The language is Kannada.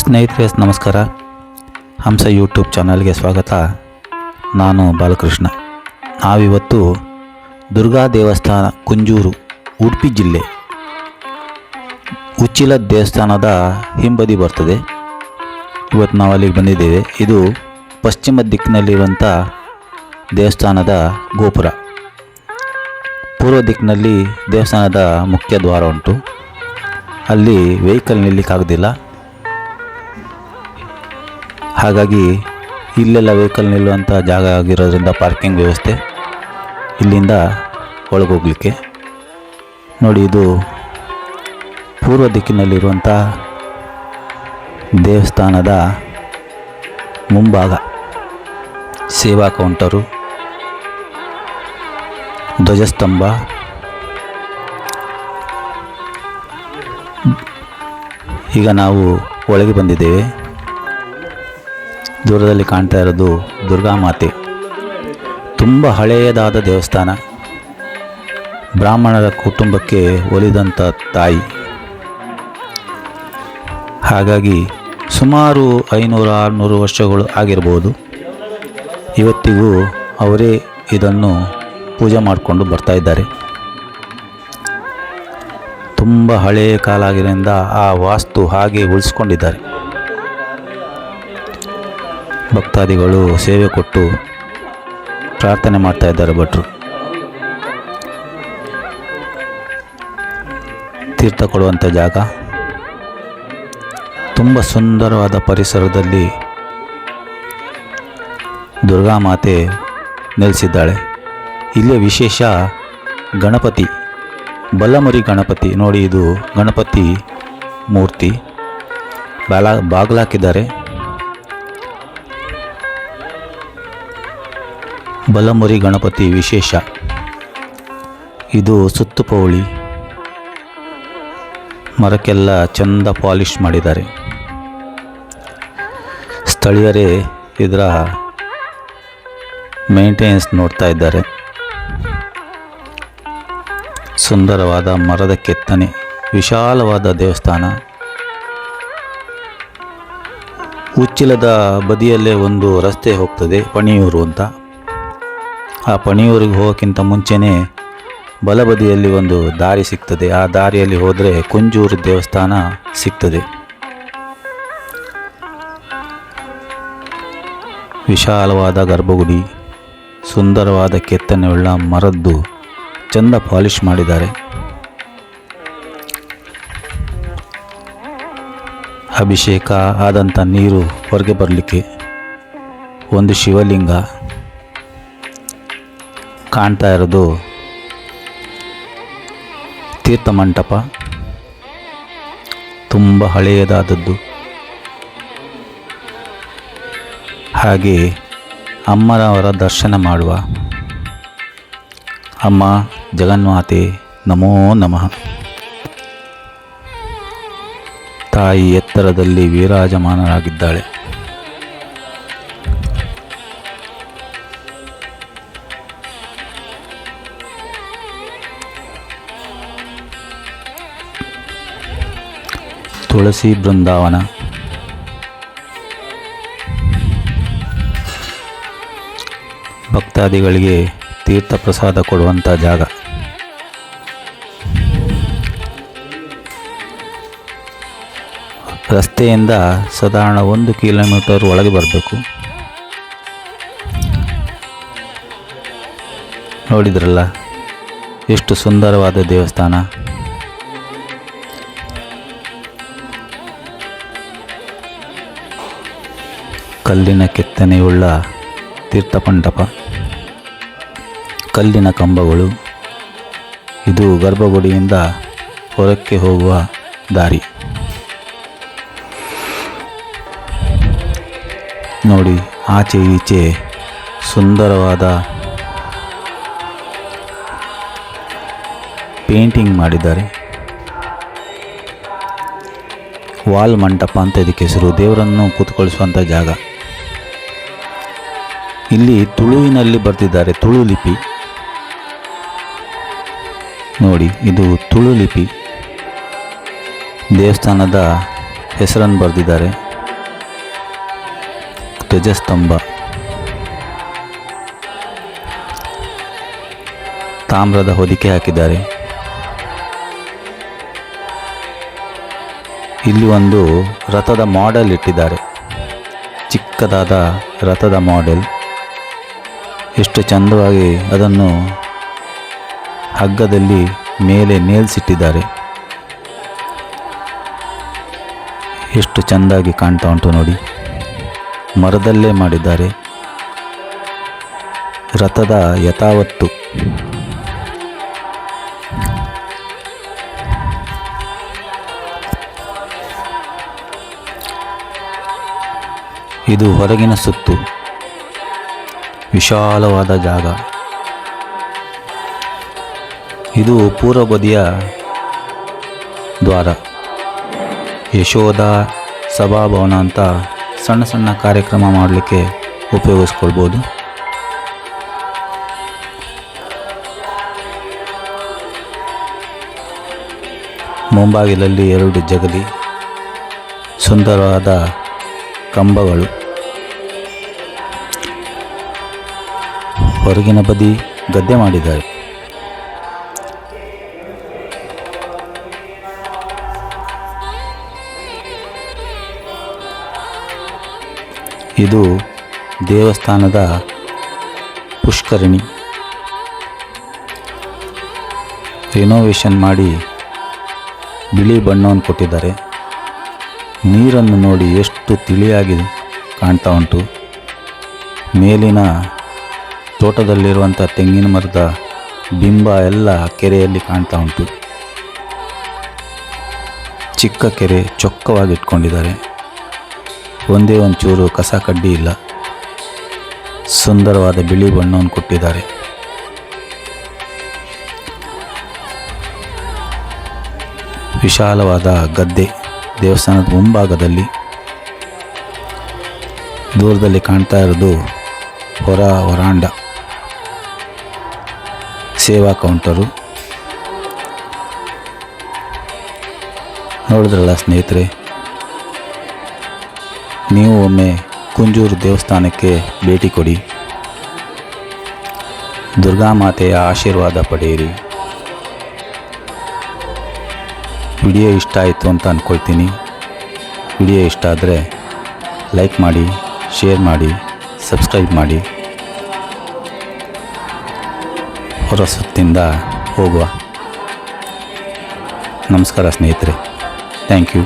ಸ್ನೇಹಿತರೆ ನಮಸ್ಕಾರ. ಹಂಸ ಯೂಟ್ಯೂಬ್ ಚಾನಲ್ಗೆ ಸ್ವಾಗತ. ನಾನು ಬಾಲಕೃಷ್ಣ. ನಾವಿವತ್ತು ದುರ್ಗಾ ದೇವಸ್ಥಾನ ಕುಂಜೂರು, ಉಡುಪಿ ಜಿಲ್ಲೆ, ಉಚ್ಚಿಲ ದೇವಸ್ಥಾನದ ಹಿಂಬದಿ ಬರ್ತದೆ. ಇವತ್ತು ನಾವು ಅಲ್ಲಿಗೆ ಬಂದಿದ್ದೇವೆ. ಇದು ಪಶ್ಚಿಮ ದಿಕ್ಕಿನಲ್ಲಿರುವಂಥ ದೇವಸ್ಥಾನದ ಗೋಪುರ. ಪೂರ್ವ ದಿಕ್ಕಿನಲ್ಲಿ ದೇವಸ್ಥಾನದ ಮುಖ್ಯ ದ್ವಾರ ಉಂಟು. ಅಲ್ಲಿ ವೆಹಿಕಲ್ ನಿಲ್ಲಕ್ಕಾಗೋದಿಲ್ಲ, ಹಾಗಾಗಿ ಇಲ್ಲೆಲ್ಲ ವೆಹಿಕಲ್ ನಿಲ್ಲುವಂಥ ಜಾಗ ಆಗಿರೋದ್ರಿಂದ ಪಾರ್ಕಿಂಗ್ ವ್ಯವಸ್ಥೆ, ಇಲ್ಲಿಂದ ಒಳಗೋಗ್ಲಿಕ್ಕೆ. ನೋಡಿ, ಇದು ಪೂರ್ವ ದಿಕ್ಕಿನಲ್ಲಿರುವಂಥ ದೇವಸ್ಥಾನದ ಮುಂಭಾಗ. ಸೇವಾ ಕೌಂಟರು, ಧ್ವಜಸ್ತಂಭ, ಈಗ ನಾವು ಒಳಗೆ ಬಂದಿದ್ದೇವೆ. ದೂರದಲ್ಲಿ ಕಾಣ್ತಾ ಇರೋದು ದುರ್ಗಾ ಮಾತೆ. ತುಂಬ ಹಳೆಯದಾದ ದೇವಸ್ಥಾನ. ಬ್ರಾಹ್ಮಣರ ಕುಟುಂಬಕ್ಕೆ ಒಲಿದಂಥ ತಾಯಿ. ಹಾಗಾಗಿ ಸುಮಾರು 500-600 ವರ್ಷಗಳು ಆಗಿರ್ಬೋದು. ಇವತ್ತಿಗೂ ಅವರೇ ಇದನ್ನು ಪೂಜೆ ಮಾಡಿಕೊಂಡು ಬರ್ತಾ ಇದ್ದಾರೆ. ತುಂಬ ಹಳೆಯ ಕಾಲ ಆಗಿದ್ದರಿಂದ ಆ ವಾಸ್ತು ಹಾಗೆ ಉಳಿಸ್ಕೊಂಡಿದ್ದಾರೆ. ಭಕ್ತಾದಿಗಳು ಸೇವೆ ಕೊಟ್ಟು ಪ್ರಾರ್ಥನೆ ಮಾಡ್ತಾ ಇದ್ದಾರೆ. ಭಟ್ರು ತೀರ್ಥ ಕೊಡುವಂಥ ಜಾಗ. ತುಂಬ ಸುಂದರವಾದ ಪರಿಸರದಲ್ಲಿ ದುರ್ಗಾ ಮಾತೆ ನೆಲೆಸಿದ್ದಾಳೆ. ಇಲ್ಲಿಯ ವಿಶೇಷ ಗಣಪತಿ, ಬಲಮುರಿ ಗಣಪತಿ. ನೋಡಿ, ಇದು ಗಣಪತಿ ಮೂರ್ತಿ. ಬಾಗಿಲಾಕಿದ್ದಾರೆ. ಬಲಮುರಿ ಗಣಪತಿ ವಿಶೇಷ. ಇದು ಸುತ್ತುಪೌಳಿ, ಮರಕ್ಕೆಲ್ಲ ಚಂದ ಪಾಲಿಷ್ ಮಾಡಿದ್ದಾರೆ. ಸ್ಥಳೀಯರೇ ಇದರ ಮೇಂಟೆನೆನ್ಸ್ ನೋಡ್ತಾ ಇದ್ದಾರೆ. ಸುಂದರವಾದ ಮರದ ಕೆತ್ತನೆ, ವಿಶಾಲವಾದ ದೇವಸ್ಥಾನ. ಉಚ್ಚಿಲದ ಬದಿಯಲ್ಲೇ ಒಂದು ರಸ್ತೆ ಹೋಗ್ತದೆ, ಪಣಿಯೂರು ಅಂತ. ಆ ಪಣಿಯೂರಿಗೆ ಹೋಗೋಕ್ಕಿಂತ ಮುಂಚೆನೇ ಬಲಬದಿಯಲ್ಲಿ ಒಂದು ದಾರಿ ಸಿಗ್ತದೆ. ಆ ದಾರಿಯಲ್ಲಿ ಹೋದರೆ ಕುಂಜೂರು ದೇವಸ್ಥಾನ ಸಿಗ್ತದೆ. ವಿಶಾಲವಾದ ಗರ್ಭಗುಡಿ, ಸುಂದರವಾದ ಕೆತ್ತನೆಯುಳ್ಳ ಮರದ್ದು ಚಂದ ಪಾಲಿಷ್ ಮಾಡಿದ್ದಾರೆ. ಅಭಿಷೇಕ ಆದಂಥ ನೀರು ಹೊರಗೆ ಬರಲಿಕ್ಕೆ ಒಂದು ಶಿವಲಿಂಗ ಕಾಣ್ತಾ ಇರೋದು. ತೀರ್ಥ ಮಂಟಪ ತುಂಬ ಹಳೆಯದಾದದ್ದು. ಹಾಗೆ ಅಮ್ಮನವರ ದರ್ಶನ ಮಾಡುವ. ಅಮ್ಮ ಜಗನ್ಮಾತೆ ನಮೋ ನಮಃ. ತಾಯಿ ಎತ್ತರದಲ್ಲಿ ವಿರಾಜಮಾನರಾಗಿದ್ದಾಳೆ. ತುಳಸಿ ಬೃಂದಾವನ. ಭಕ್ತಾದಿಗಳಿಗೆ ತೀರ್ಥ ಪ್ರಸಾದ ಕೊಡುವಂಥ ಜಾಗ. ರಸ್ತೆಯಿಂದ ಸಾಧಾರಣ 1 ಕಿಲೋಮೀಟರ್ ಒಳಗೆ ಬರಬೇಕು. ನೋಡಿದ್ರಲ್ಲ ಎಷ್ಟು ಸುಂದರವಾದ ದೇವಸ್ಥಾನ. ಕಲ್ಲಿನ ಕೆತ್ತನೆಯುಳ್ಳ ತೀರ್ಥಮಂಟಪ, ಕಲ್ಲಿನ ಕಂಬಗಳು. ಇದು ಗರ್ಭಗುಡಿಯಿಂದ ಹೊರಕ್ಕೆ ಹೋಗುವ ದಾರಿ. ನೋಡಿ, ಆಚೆ ಈಚೆ ಸುಂದರವಾದ ಪೇಂಟಿಂಗ್ ಮಾಡಿದ್ದಾರೆ. ವಾಲ್ ಮಂಟಪ ಅಂತ ಇದಕ್ಕೆ ಹೆಸರು. ದೇವರನ್ನು ಕೂತ್ಕೊಳಿಸುವಂಥ ಜಾಗ. ಇಲ್ಲಿ ತುಳುವಿನಲ್ಲಿ ಬರೆದಿದ್ದಾರೆ, ತುಳು ಲಿಪಿ. ನೋಡಿ, ಇದು ತುಳು ಲಿಪಿ. ದೇವಸ್ಥಾನದ ಹೆಸರನ್ನು ಬರೆದಿದ್ದಾರೆ. ಧ್ವಜಸ್ತಂಭ, ತಾಮ್ರದ ಹೊದಿಕೆ ಹಾಕಿದ್ದಾರೆ. ಇಲ್ಲಿ ಒಂದು ರಥದ ಮಾಡೆಲ್ ಇಟ್ಟಿದ್ದಾರೆ, ಚಿಕ್ಕದಾದ ರಥದ ಮಾಡೆಲ್. ಎಷ್ಟು ಚಂದವಾಗಿ ಅದನ್ನು ಹಗ್ಗದಲ್ಲಿ ಮೇಲೆ ನೇಲ್ಸಿಟ್ಟಿದ್ದಾರೆ. ಎಷ್ಟು ಚೆಂದಾಗಿ ಕಾಣ್ತಾ ಉಂಟು ನೋಡಿ. ಮರದಲ್ಲೇ ಮಾಡಿದ್ದಾರೆ. ರಥದ ಯಥಾವತ್ತು ಇದು ಹೊರಗಿನ ಸುತ್ತು, ವಿಶಾಲವಾದ ಜಾಗ. ಇದು ಪೂರ್ವ ಬದಿಯ ದ್ವಾರ. ಯಶೋಧ ಸಭಾಭವನ ಅಂತ ಸಣ್ಣ ಸಣ್ಣ ಕಾರ್ಯಕ್ರಮ ಮಾಡಲಿಕ್ಕೆ ಉಪಯೋಗಿಸ್ಕೊಳ್ಬೋದು. ಮುಂಬಾಗಿಲಲ್ಲಿ 2 ಜಗಲಿ, ಸುಂದರವಾದ ಕಂಬಗಳು. ಹೊರಗಿನ ಬದಿ ಗದ್ದೆ ಮಾಡಿದ್ದಾರೆ. ಇದು ದೇವಸ್ಥಾನದ ಪುಷ್ಕರಣಿ. ರಿನೋವೇಷನ್ ಮಾಡಿ ಬಿಳಿ ಬಣ್ಣವನ್ನು ಕೊಟ್ಟಿದ್ದಾರೆ. ನೀರನ್ನು ನೋಡಿ ಎಷ್ಟು ತಿಳಿಯಾಗಿ ಕಾಣ್ತಾ ಉಂಟು. ಮೇಲಿನ ತೋಟದಲ್ಲಿರುವಂಥ ತೆಂಗಿನ ಮರದ ಬಿಂಬ ಎಲ್ಲ ಕೆರೆಯಲ್ಲಿ ಕಾಣ್ತಾ ಉಂಟು. ಚಿಕ್ಕ ಕೆರೆ, ಚೊಕ್ಕವಾಗಿ ಇಟ್ಕೊಂಡಿದ್ದಾರೆ. ಒಂದೇ ಒಂಚೂರು ಕಸ ಕಡ್ಡಿ ಇಲ್ಲ. ಸುಂದರವಾದ ಬಿಳಿ ಬಣ್ಣವನ್ನು ಕೊಟ್ಟಿದ್ದಾರೆ. ವಿಶಾಲವಾದ ಗದ್ದೆ ದೇವಸ್ಥಾನದ ಮುಂಭಾಗದಲ್ಲಿ. ದೂರದಲ್ಲಿ ಕಾಣ್ತಾ ಇರೋದು ವರಾಂಡ, ಸೇವಾ ಕೌಂಟರು. ನೋಡಿದ್ರಲ್ಲ ಸ್ನೇಹಿತರೆ, ನೀವು ಒಮ್ಮೆ ಕುಂಜೂರು ದೇವಸ್ಥಾನಕ್ಕೆ ಭೇಟಿ ಕೊಡಿ. ದುರ್ಗಾಮಾತೆಯ ಆಶೀರ್ವಾದ ಪಡೆಯಿರಿ. ವಿಡಿಯೋ ಇಷ್ಟ ಆಯಿತು ಅಂತ ಅಂದ್ಕೊಳ್ತೀನಿ. ವಿಡಿಯೋ ಇಷ್ಟ ಆದರೆ ಲೈಕ್ ಮಾಡಿ, ಶೇರ್ ಮಾಡಿ, ಸಬ್ಸ್ಕ್ರೈಬ್ ಮಾಡಿ. ಹೊರ ಸುತ್ತಿಂದ ಹೋಗುವ. ನಮಸ್ಕಾರ ಸ್ನೇಹಿತರೆ. Thank you.